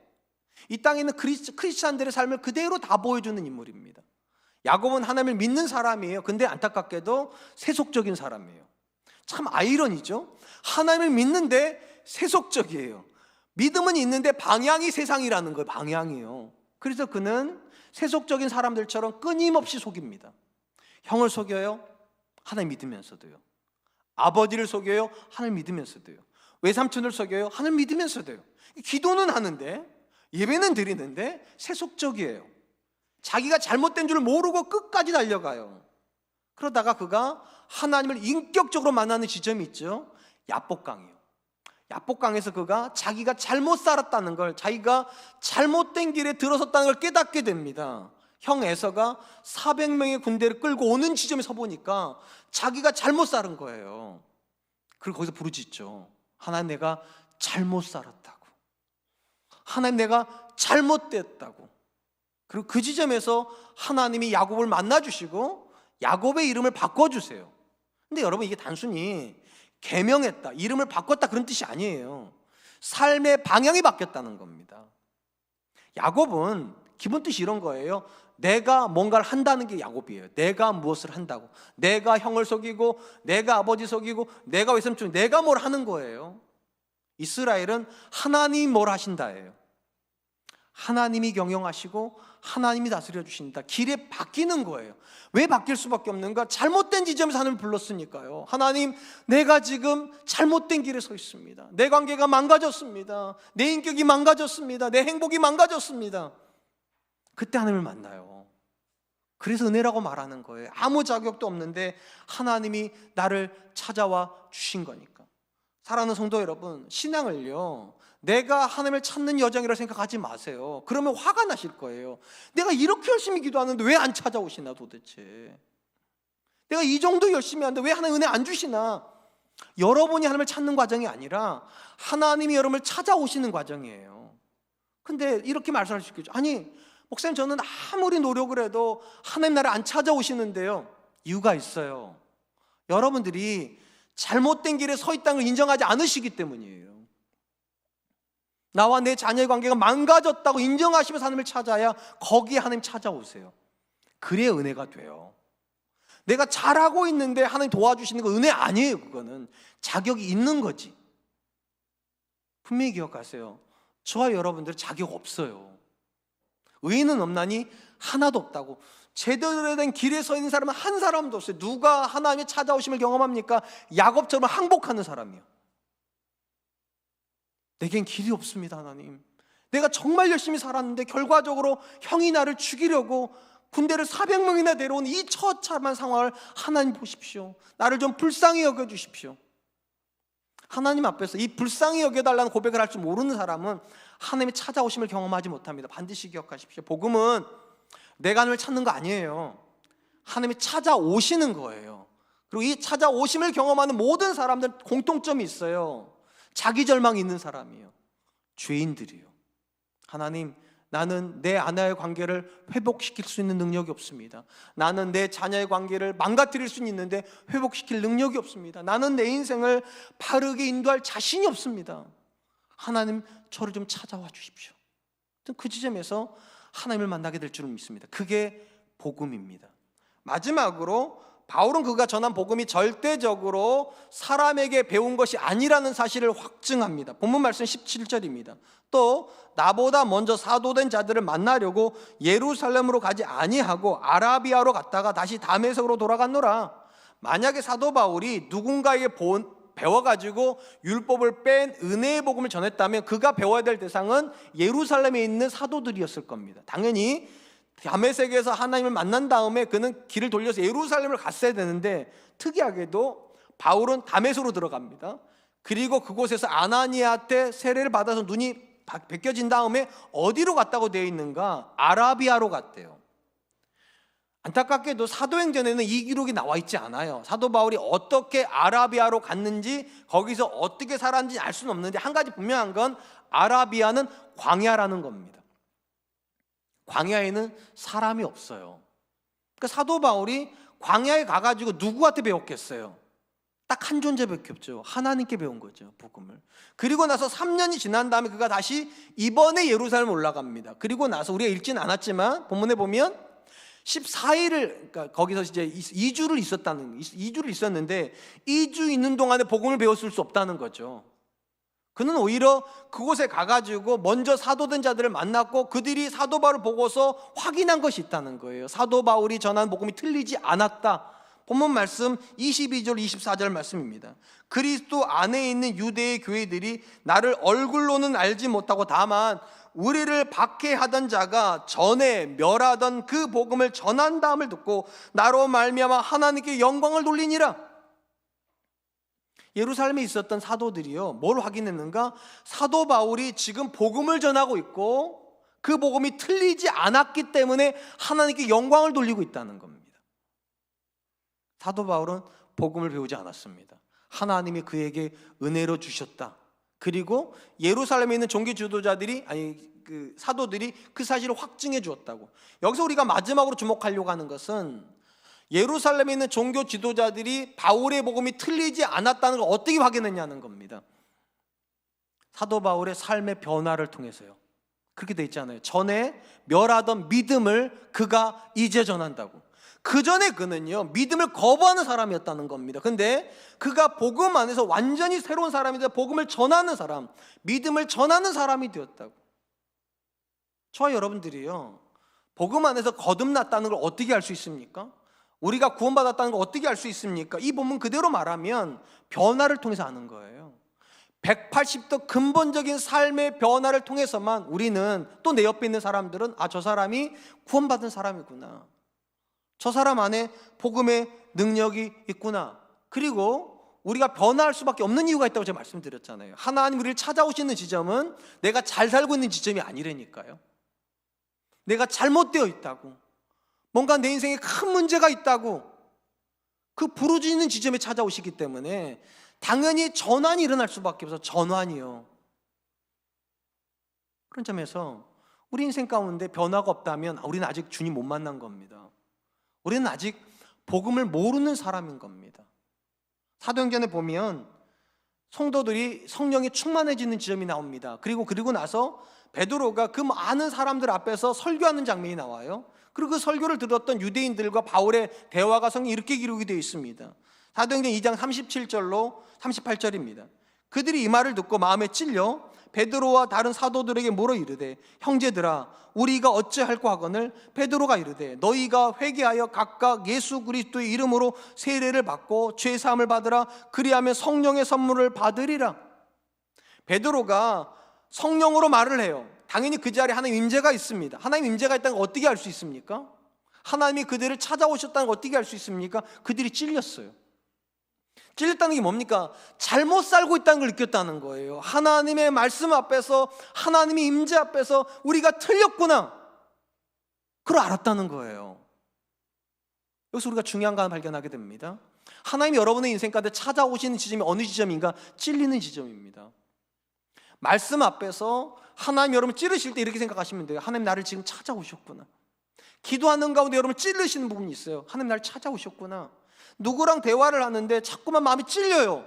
이 땅에 있는 크리스찬들의 삶을 그대로 다 보여주는 인물입니다. 야곱은 하나님을 믿는 사람이에요. 근데 안타깝게도 세속적인 사람이에요. 참 아이러니죠. 하나님을 믿는데 세속적이에요. 믿음은 있는데 방향이 세상이라는 거예요. 방향이요. 그래서 그는 세속적인 사람들처럼 끊임없이 속입니다. 형을 속여요. 하나님 믿으면서도요. 아버지를 속여요. 하나님 믿으면서도요. 외삼촌을 속여요. 하나님 믿으면서도요. 기도는 하는데, 예배는 드리는데 세속적이에요. 자기가 잘못된 줄 모르고 끝까지 달려가요. 그러다가 그가 하나님을 인격적으로 만나는 지점이 있죠. 야복강이요. 야복강에서 그가 자기가 잘못 살았다는 걸, 자기가 잘못된 길에 들어섰다는 걸 깨닫게 됩니다. 형 에서가 400명의 군대를 끌고 오는 지점에 서 보니까 자기가 잘못 살은 거예요. 그리고 거기서 부르짖죠. 하나님, 내가 잘못 살았다고. 하나님, 내가 잘못됐다고. 그리고 그 지점에서 하나님이 야곱을 만나주시고 야곱의 이름을 바꿔주세요. 근데 여러분, 이게 단순히 계명했다, 이름을 바꿨다 그런 뜻이 아니에요. 삶의 방향이 바뀌었다는 겁니다. 야곱은 기본 뜻이 이런 거예요. 내가 뭔가를 한다는 게 야곱이에요. 내가 무엇을 한다고. 내가 형을 속이고, 내가 아버지 속이고, 내가 외삼촌, 내가 뭘 하는 거예요. 이스라엘은 하나님이 뭘 하신다예요. 하나님이 경영하시고 하나님이 다스려 주신다. 길에 바뀌는 거예요. 왜 바뀔 수밖에 없는가? 잘못된 지점에서 하나님을 불렀으니까요. 하나님, 내가 지금 잘못된 길에 서 있습니다. 내 관계가 망가졌습니다. 내 인격이 망가졌습니다. 내 행복이 망가졌습니다. 그때 하나님을 만나요. 그래서 은혜라고 말하는 거예요. 아무 자격도 없는데 하나님이 나를 찾아와 주신 거니까. 사랑하는 성도 여러분, 신앙을요, 내가 하나님을 찾는 여정이라고 생각하지 마세요. 그러면 화가 나실 거예요. 내가 이렇게 열심히 기도하는데 왜 안 찾아오시나 도대체. 내가 이 정도 열심히 하는데 왜 하나님 은혜 안 주시나. 여러분이 하나님을 찾는 과정이 아니라 하나님이 여러분을 찾아오시는 과정이에요. 근데 이렇게 말씀할 수 있겠죠. 아니, 목사님, 저는 아무리 노력을 해도 하나님 나를 안 찾아오시는데요. 이유가 있어요. 여러분들이 잘못된 길에 서 있다는 걸 인정하지 않으시기 때문이에요. 나와 내 자녀의 관계가 망가졌다고 인정하시면서 하나님을 찾아야 거기에 하나님 찾아오세요. 그래야 은혜가 돼요. 내가 잘하고 있는데 하나님 도와주시는 거 은혜 아니에요. 그거는 자격이 있는 거지. 분명히 기억하세요. 저와 여러분들은 자격 없어요. 의인은 없나니 하나도 없다고. 제대로 된 길에 서 있는 사람은 한 사람도 없어요. 누가 하나님의 찾아오심을 경험합니까? 야곱처럼 항복하는 사람이요. 내겐 길이 없습니다, 하나님. 내가 정말 열심히 살았는데 결과적으로 형이 나를 죽이려고 군대를 400명이나 내려온 이 처참한 상황을 하나님 보십시오. 나를 좀 불쌍히 여겨주십시오. 하나님 앞에서 이 불쌍히 여겨달라는 고백을 할 줄 모르는 사람은 하나님의 찾아오심을 경험하지 못합니다. 반드시 기억하십시오. 복음은 내가 하나님을 찾는 거 아니에요. 하나님이 찾아오시는 거예요. 그리고 이 찾아오심을 경험하는 모든 사람들은 공통점이 있어요. 자기 절망이 있는 사람이에요. 죄인들이요. 하나님, 나는 내 아내의 관계를 회복시킬 수 있는 능력이 없습니다. 나는 내 자녀의 관계를 망가뜨릴 수는 있는데 회복시킬 능력이 없습니다. 나는 내 인생을 바르게 인도할 자신이 없습니다. 하나님, 저를 좀 찾아와 주십시오. 그 지점에서 하나님을 만나게 될 줄을 믿습니다. 그게 복음입니다. 마지막으로 바울은 그가 전한 복음이 절대적으로 사람에게 배운 것이 아니라는 사실을 확증합니다. 본문 말씀 17절입니다. 또 나보다 먼저 사도된 자들을 만나려고 예루살렘으로 가지 아니하고 아라비아로 갔다가 다시 다메섹으로 돌아갔노라. 만약에 사도 바울이 누군가에게 배워가지고 율법을 뺀 은혜의 복음을 전했다면 그가 배워야 될 대상은 예루살렘에 있는 사도들이었을 겁니다. 당연히 다메섹에서 하나님을 만난 다음에 그는 길을 돌려서 예루살렘을 갔어야 되는데 특이하게도 바울은 다메섹으로 들어갑니다. 그리고 그곳에서 아나니아한테 세례를 받아서 눈이 벗겨진 다음에 어디로 갔다고 되어 있는가? 아라비아로 갔대요. 안타깝게도 사도행전에는 이 기록이 나와 있지 않아요. 사도 바울이 어떻게 아라비아로 갔는지, 거기서 어떻게 살았는지 알 수는 없는데, 한 가지 분명한 건 아라비아는 광야라는 겁니다. 광야에는 사람이 없어요. 그러니까 사도 바울이 광야에 가가지고 누구한테 배웠겠어요? 딱 한 존재밖에 없죠. 하나님께 배운 거죠, 복음을. 그리고 나서 3년이 지난 다음에 그가 다시 이번에 예루살렘 올라갑니다. 그리고 나서 우리가 읽지는 않았지만 본문에 보면 14일을, 그러니까 거기서 이제 2주를 있었는데 2주 있는 동안에 복음을 배웠을 수 없다는 거죠. 그는 오히려 그곳에 가가지고 먼저 사도된 자들을 만났고, 그들이 사도 바울을 보고서 확인한 것이 있다는 거예요. 사도 바울이 전한 복음이 틀리지 않았다. 본문 말씀 22절 24절 말씀입니다. 그리스도 안에 있는 유대의 교회들이 나를 얼굴로는 알지 못하고 다만 우리를 박해하던 자가 전에 멸하던 그 복음을 전한다함을 듣고 나로 말미암아 하나님께 영광을 돌리니라. 예루살렘에 있었던 사도들이요, 뭘 확인했는가? 사도 바울이 지금 복음을 전하고 있고 그 복음이 틀리지 않았기 때문에 하나님께 영광을 돌리고 있다는 겁니다. 사도 바울은 복음을 배우지 않았습니다. 하나님이 그에게 은혜로 주셨다. 그리고 예루살렘에 있는 종교 지도자들이, 그 사도들이 그 사실을 확증해 주었다고. 여기서 우리가 마지막으로 주목하려고 하는 것은 예루살렘에 있는 종교 지도자들이 바울의 복음이 틀리지 않았다는 걸 어떻게 확인했냐는 겁니다. 사도 바울의 삶의 변화를 통해서요. 그렇게 돼 있잖아요. 전에 멸하던 믿음을 그가 이제 전한다고. 그 전에 그는요, 믿음을 거부하는 사람이었다는 겁니다. 근데 그가 복음 안에서 완전히 새로운 사람이 되어 복음을 전하는 사람, 믿음을 전하는 사람이 되었다고. 저와 여러분들이요, 복음 안에서 거듭났다는 걸 어떻게 알 수 있습니까? 우리가 구원받았다는 걸 어떻게 알 수 있습니까? 이 본문 그대로 말하면 변화를 통해서 아는 거예요. 180도 근본적인 삶의 변화를 통해서만 우리는, 또 내 옆에 있는 사람들은 저 사람이 구원받은 사람이구나, 저 사람 안에 복음의 능력이 있구나. 그리고 우리가 변화할 수밖에 없는 이유가 있다고 제가 말씀드렸잖아요. 하나님 우리를 찾아오시는 지점은 내가 잘 살고 있는 지점이 아니라니까요. 내가 잘못되어 있다고, 뭔가 내 인생에 큰 문제가 있다고, 그 부르짖는 지점에 찾아오시기 때문에 당연히 전환이 일어날 수밖에 없어서, 전환이요. 그런 점에서 우리 인생 가운데 변화가 없다면 우리는 아직 주님 못 만난 겁니다. 우리는 아직 복음을 모르는 사람인 겁니다. 사도행전에 보면 성도들이 성령이 충만해지는 지점이 나옵니다. 그리고 나서 베드로가 그 많은 사람들 앞에서 설교하는 장면이 나와요. 그리고 그 설교를 들었던 유대인들과 바울의 대화가 성경에 이렇게 기록이 되어 있습니다. 사도행전 2장 37절로 38절입니다. 그들이 이 말을 듣고 마음에 찔려 베드로와 다른 사도들에게 물어 이르되, 형제들아 우리가 어찌할꼬 하거늘 베드로가 이르되, 너희가 회개하여 각각 예수 그리스도의 이름으로 세례를 받고 죄 사함을 받으라. 그리하면 성령의 선물을 받으리라. 베드로가 성령으로 말을 해요. 당연히 그 자리에 하나님 임재가 있습니다. 하나님 임재가 있다는 걸 어떻게 알 수 있습니까? 하나님이 그들을 찾아오셨다는 걸 어떻게 알 수 있습니까? 그들이 찔렸어요. 찔렸다는 게 뭡니까? 잘못 살고 있다는 걸 느꼈다는 거예요. 하나님의 말씀 앞에서, 하나님의 임재 앞에서 우리가 틀렸구나, 그걸 알았다는 거예요. 여기서 우리가 중요한 거 하나 발견하게 됩니다. 하나님이 여러분의 인생 가운데 찾아오시는 지점이 어느 지점인가? 찔리는 지점입니다. 말씀 앞에서 하나님 여러분 찌르실 때 이렇게 생각하시면 돼요. 하나님 나를 지금 찾아오셨구나. 기도하는 가운데 여러분 찔르시는 부분이 있어요. 하나님 나를 찾아오셨구나. 누구랑 대화를 하는데 자꾸만 마음이 찔려요.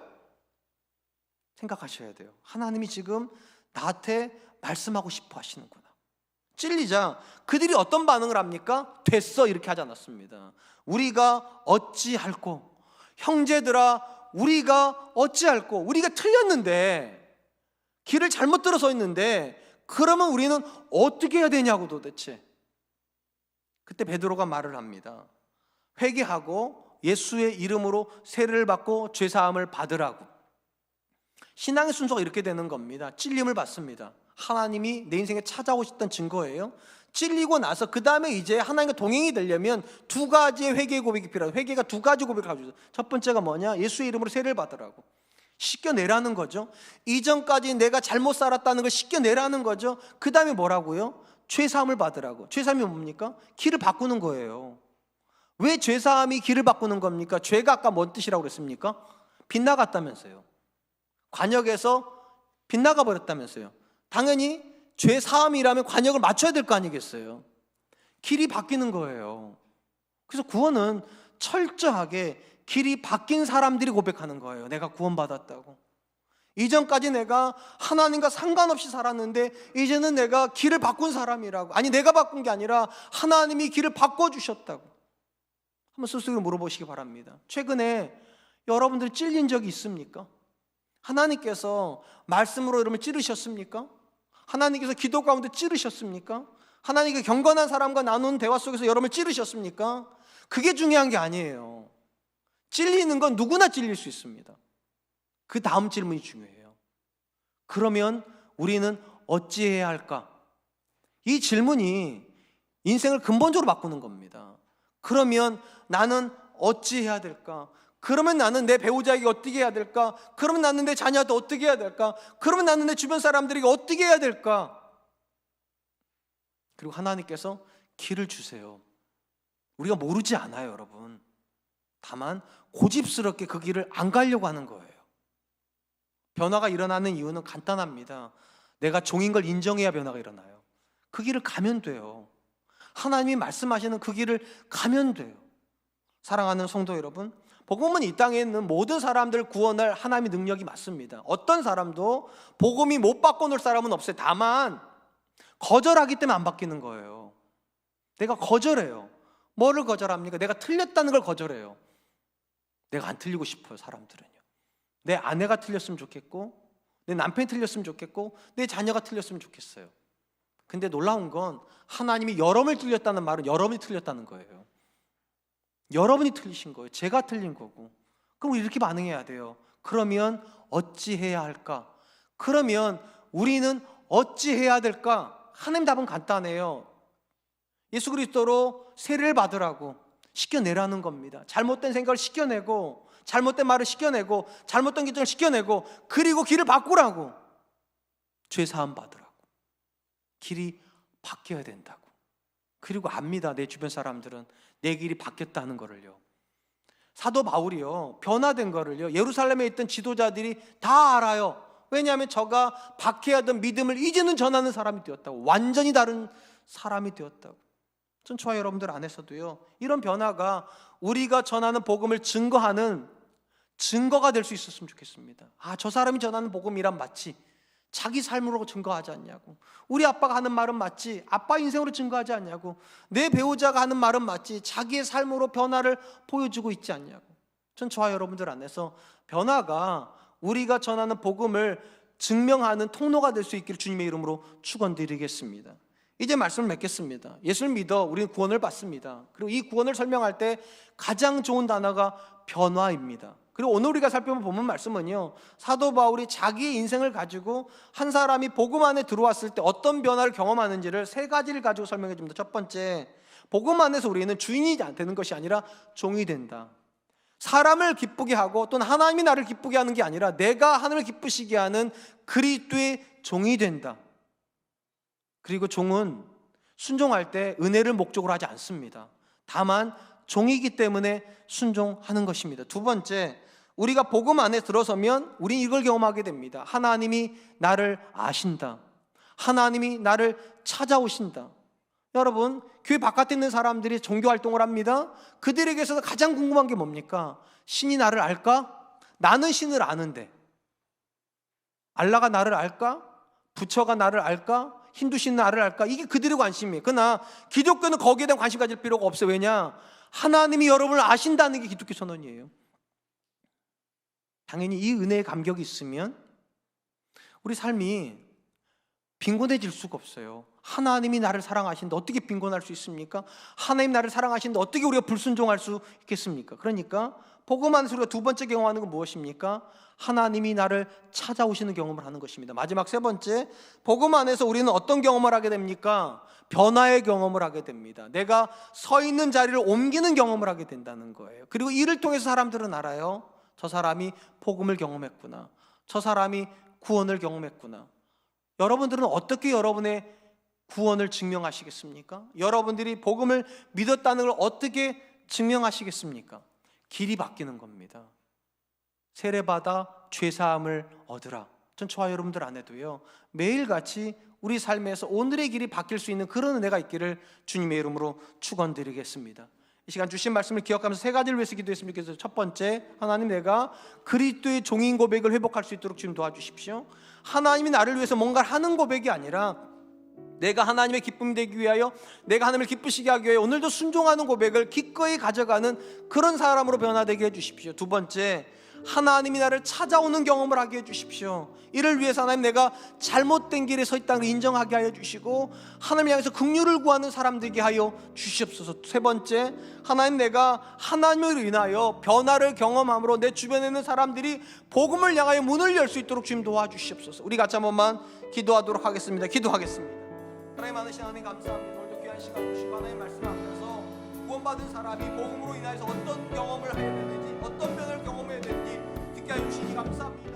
생각하셔야 돼요. 하나님이 지금 나한테 말씀하고 싶어 하시는구나. 찔리자 그들이 어떤 반응을 합니까? 됐어, 이렇게 하지 않았습니다. 우리가 어찌할꼬, 형제들아 우리가 어찌할꼬, 우리가 틀렸는데, 길을 잘못 들어서 있는데 그러면 우리는 어떻게 해야 되냐고 도대체. 그때 베드로가 말을 합니다. 회개하고 예수의 이름으로 세례를 받고 죄사함을 받으라고. 신앙의 순서가 이렇게 되는 겁니다. 찔림을 받습니다. 하나님이 내 인생에 찾아오셨던 증거예요. 찔리고 나서 그 다음에 이제 하나님과 동행이 되려면 두 가지의 회개의 고백이 필요해요. 회개가 두 가지 고백을 가지고 있어요. 첫 번째가 뭐냐? 예수의 이름으로 세례를 받으라고. 씻겨내라는 거죠. 이전까지 내가 잘못 살았다는 걸 씻겨내라는 거죠. 그 다음에 뭐라고요? 죄사함을 받으라고. 죄사함이 뭡니까? 길을 바꾸는 거예요. 왜 죄사함이 길을 바꾸는 겁니까? 죄가 아까 뭔 뜻이라고 그랬습니까? 빗나갔다면서요. 관역에서 빗나가 버렸다면서요. 당연히 죄사함이라면 관역을 맞춰야 될 거 아니겠어요? 길이 바뀌는 거예요. 그래서 구원은 철저하게 길이 바뀐 사람들이 고백하는 거예요. 내가 구원받았다고. 이전까지 내가 하나님과 상관없이 살았는데 이제는 내가 길을 바꾼 사람이라고. 아니, 내가 바꾼 게 아니라 하나님이 길을 바꿔주셨다고. 한번 스스로 물어보시기 바랍니다. 최근에 여러분들이 찔린 적이 있습니까? 하나님께서 말씀으로 여러분을 찌르셨습니까? 하나님께서 기도 가운데 찌르셨습니까? 하나님께 경건한 사람과 나눈 대화 속에서 여러분을 찌르셨습니까? 그게 중요한 게 아니에요. 찔리는 건 누구나 찔릴 수 있습니다. 그 다음 질문이 중요해요. 그러면 우리는 어찌해야 할까? 이 질문이 인생을 근본적으로 바꾸는 겁니다. 그러면 나는 어찌해야 될까? 그러면 나는 내 배우자에게 어떻게 해야 될까? 그러면 나는 내 자녀한테 어떻게 해야 될까? 그러면 나는 내 주변 사람들에게 어떻게 해야 될까? 그리고 하나님께서 길을 주세요. 우리가 모르지 않아요, 여러분. 다만 고집스럽게 그 길을 안 가려고 하는 거예요. 변화가 일어나는 이유는 간단합니다. 내가 종인 걸 인정해야 변화가 일어나요. 그 길을 가면 돼요. 하나님이 말씀하시는 그 길을 가면 돼요. 사랑하는 성도 여러분, 복음은 이 땅에 있는 모든 사람들 구원할 하나님의 능력이 맞습니다. 어떤 사람도 복음이 못 바꿔놓을 사람은 없어요. 다만 거절하기 때문에 안 바뀌는 거예요. 내가 거절해요. 뭐를 거절합니까? 내가 틀렸다는 걸 거절해요. 내가 안 틀리고 싶어요, 사람들은요. 내 아내가 틀렸으면 좋겠고, 내 남편이 틀렸으면 좋겠고, 내 자녀가 틀렸으면 좋겠어요. 근데 놀라운 건 하나님이 여러분이 틀렸다는 말은 여러분이 틀렸다는 거예요. 여러분이 틀리신 거예요. 제가 틀린 거고. 그럼 이렇게 반응해야 돼요. 그러면 어찌해야 할까? 그러면 우리는 어찌해야 될까? 하나님 답은 간단해요. 예수 그리스도로 세례를 받으라고 시켜내라는 겁니다. 잘못된 생각을 시켜내고, 잘못된 말을 시켜내고, 잘못된 결정을 시켜내고, 그리고 길을 바꾸라고. 죄 사함 받으라고. 길이 바뀌어야 된다고. 그리고 압니다. 내 주변 사람들은 내 길이 바뀌었다는 거를요. 사도 바울이요, 변화된 거를요, 예루살렘에 있던 지도자들이 다 알아요. 왜냐하면 저가 박해야 하던 믿음을 이제는 전하는 사람이 되었다고. 완전히 다른 사람이 되었다고. 전 저와 여러분들 안에서도요, 이런 변화가 우리가 전하는 복음을 증거하는 증거가 될 수 있었으면 좋겠습니다. 아, 저 사람이 전하는 복음이란 맞지? 자기 삶으로 증거하지 않냐고. 우리 아빠가 하는 말은 맞지? 아빠 인생으로 증거하지 않냐고. 내 배우자가 하는 말은 맞지? 자기의 삶으로 변화를 보여주고 있지 않냐고. 전 저와 여러분들 안에서 변화가 우리가 전하는 복음을 증명하는 통로가 될 수 있기를 주님의 이름으로 축원드리겠습니다. 이제 말씀을 맺겠습니다. 예수를 믿어 우리는 구원을 받습니다. 그리고 이 구원을 설명할 때 가장 좋은 단어가 변화입니다. 그리고 오늘 우리가 살펴본 본문 말씀은요, 사도 바울이 자기의 인생을 가지고 한 사람이 복음 안에 들어왔을 때 어떤 변화를 경험하는지를 세 가지를 가지고 설명해 줍니다. 첫 번째, 복음 안에서 우리는 주인이 되는 것이 아니라 종이 된다. 사람을 기쁘게 하고 또는 하나님이 나를 기쁘게 하는 게 아니라 내가 하나님을 기쁘시게 하는 그리스도의 종이 된다. 그리고 종은 순종할 때 은혜를 목적으로 하지 않습니다. 다만 종이기 때문에 순종하는 것입니다. 두 번째, 우리가 복음 안에 들어서면 우리는 이걸 경험하게 됩니다. 하나님이 나를 아신다. 하나님이 나를 찾아오신다. 여러분, 교회 바깥에 있는 사람들이 종교활동을 합니다. 그들에게서 가장 궁금한 게 뭡니까? 신이 나를 알까? 나는 신을 아는데 알라가 나를 알까? 부처가 나를 알까? 힌두신은 나를 알까? 이게 그들의 관심이에요. 그러나 기독교는 거기에 대한 관심 가질 필요가 없어요. 왜냐? 하나님이 여러분을 아신다는 게 기독교 선언이에요. 당연히 이 은혜의 감격이 있으면 우리 삶이 빈곤해질 수가 없어요. 하나님이 나를 사랑하시는데 어떻게 빈곤할 수 있습니까? 하나님 나를 사랑하시는데 어떻게 우리가 불순종할 수 있겠습니까? 그러니까 복음 안에서 우리가 두 번째 경험하는 건 무엇입니까? 하나님이 나를 찾아오시는 경험을 하는 것입니다. 마지막 세 번째, 복음 안에서 우리는 어떤 경험을 하게 됩니까? 변화의 경험을 하게 됩니다. 내가 서 있는 자리를 옮기는 경험을 하게 된다는 거예요. 그리고 이를 통해서 사람들은 알아요. 저 사람이 복음을 경험했구나. 저 사람이 구원을 경험했구나. 여러분들은 어떻게 여러분의 구원을 증명하시겠습니까? 여러분들이 복음을 믿었다는 걸 어떻게 증명하시겠습니까? 길이 바뀌는 겁니다. 세례받아 죄사함을 얻으라. 전 저와 여러분들 안에도요, 매일같이 우리 삶에서 오늘의 길이 바뀔 수 있는 그런 은혜가 있기를 주님의 이름으로 축원드리겠습니다. 이 시간 주신 말씀을 기억하면서 세 가지를 위해서 기도했으면 좋겠어요. 첫 번째, 하나님, 내가 그리스도의 종인 고백을 회복할 수 있도록 주님 도와주십시오. 하나님이 나를 위해서 뭔가를 하는 고백이 아니라 내가 하나님의 기쁨이 되기 위하여, 내가 하나님을 기쁘시게 하기 위하여 오늘도 순종하는 고백을 기꺼이 가져가는 그런 사람으로 변화되게 해주십시오. 두 번째, 하나님이 나를 찾아오는 경험을 하게 해주십시오. 이를 위해서 하나님, 내가 잘못된 길에 서 있다는 걸 인정하게 하여 주시고 하나님을 향해서 긍휼을 구하는 사람 되게 하여 주시옵소서. 세 번째, 하나님, 내가 하나님을 인하여 변화를 경험함으로 내 주변에 있는 사람들이 복음을 향하여 문을 열 수 있도록 주님 도와주시옵소서. 우리 같이 한 번만 기도하도록 하겠습니다. 기도하겠습니다. 하나님, 많으신 하나님 감사합니다. 오늘도 귀한 시간 주시고 하나님 말씀 앞에서 구원받은 사람이 복음으로 인하여서 어떤 경험을 해야 되는지, 어떤 변화를 경험해야 되는지 듣게 하여 주시니 감사합니다.